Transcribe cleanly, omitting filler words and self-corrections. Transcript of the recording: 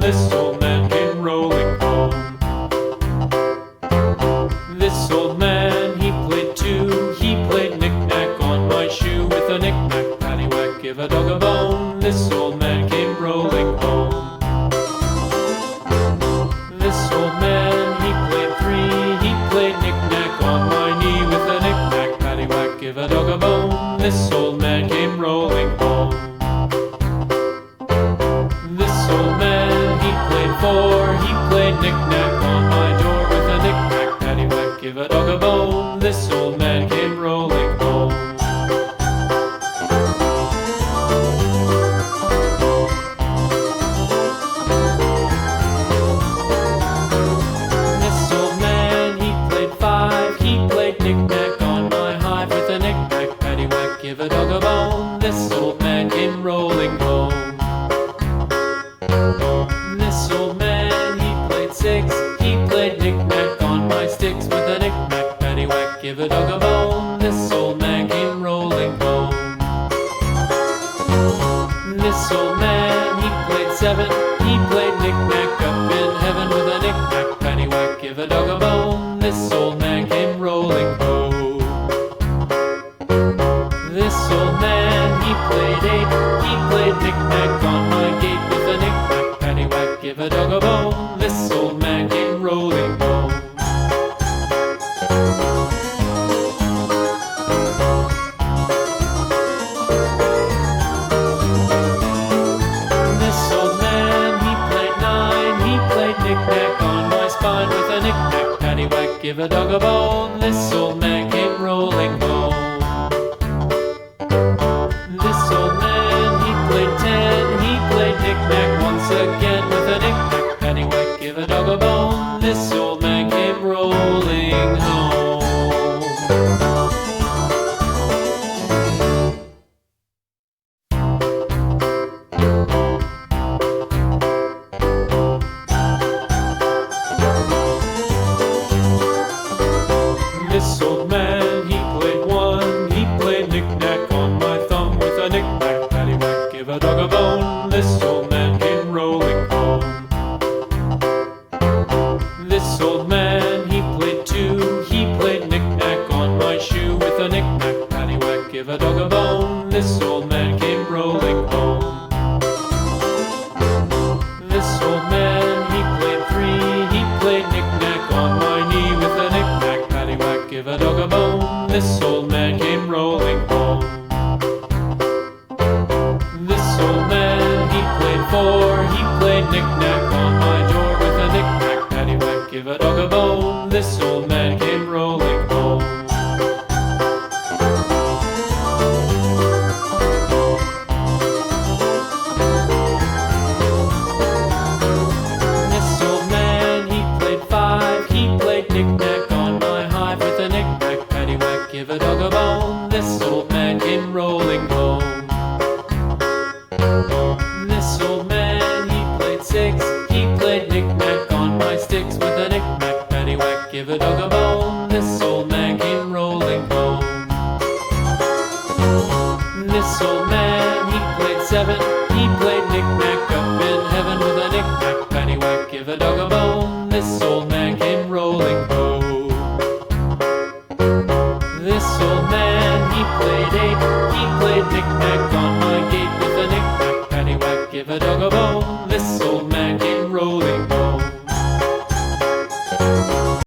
This old man came rolling home. This old man, he played too. He played knick-knack on my shoe. With a knick-knack, paddywhack, give a dog a bone. This old man came rolling home. This old man, he played three. He played knick-knack on my knee. With a knick-knack, paddywhack, give a dog a bone. This old man came rolling home. This old man, he played four. He played knick-knack on my door. With a knick-knack, paddywhack, give a dog a bone. This old man came rolling home. This old man, he played five. He played knick-knack on my hive. With a knick-knack, paddywhack, give a dog a bone. This old man came rolling home. This old man, he played six. He played knick-knack on my sticks. With a knick-knack, paddywhack, give a dog a bone. This old man came rolling home. This old man, he played seven. He played knick-knack up in heaven. With a knick-knack, paddywhack, give a dog a bone. This old man came rolling home. This old man, he played eight. He played knick-knack on my gate. With a knick-knack, paddywhack, give a dog a bone. This old man came rolling home. This old man, he played nine. He played knick-knack on my spine. With a knick-knack, paddywhack, give a dog a bone. This old man came rolling home. This old man, he played ten. He played knick-knack once again. With a knick-knack, paddywhack, give a dog a bone. This old man came rolling home. This old man, he played one. He played knick-knack on my thumb. With a knick-knack, paddywhack, give a dog a bone. This old man came rolling home. This old man, he played two. He played knick-knack on my shoe. With a knick-knack, paddywhack, give a dog a bone. This old man came rolling home. This old man, he played three. He played knick-knack on my knee. With a knick-knack, paddywhack, give a dog a bone. This old man came rolling home. This old man, he played four. He played knick-knack on my door. With a knick-knack, paddywhack, give a dog a bone. This old man came rolling home. This old man, he played five. He played knick-knack on my hive. With a knick-knack, paddywhack, give a dog a bone. This old man came rolling home. This old man, he played six. He played knick-knack on my sticks. With a knick-knack, paddywhack, give a dog a bone. This old man came rolling home. This old man, he played seven. He played knick-knack up in heaven. With a knick-knack, paddywhack, give a dog a bone. This old man came rolling home. This old man, he played eight. He played knick-knack on my gate. With a knick-knack, paddywhack, give a dog a bone. This old man came rolling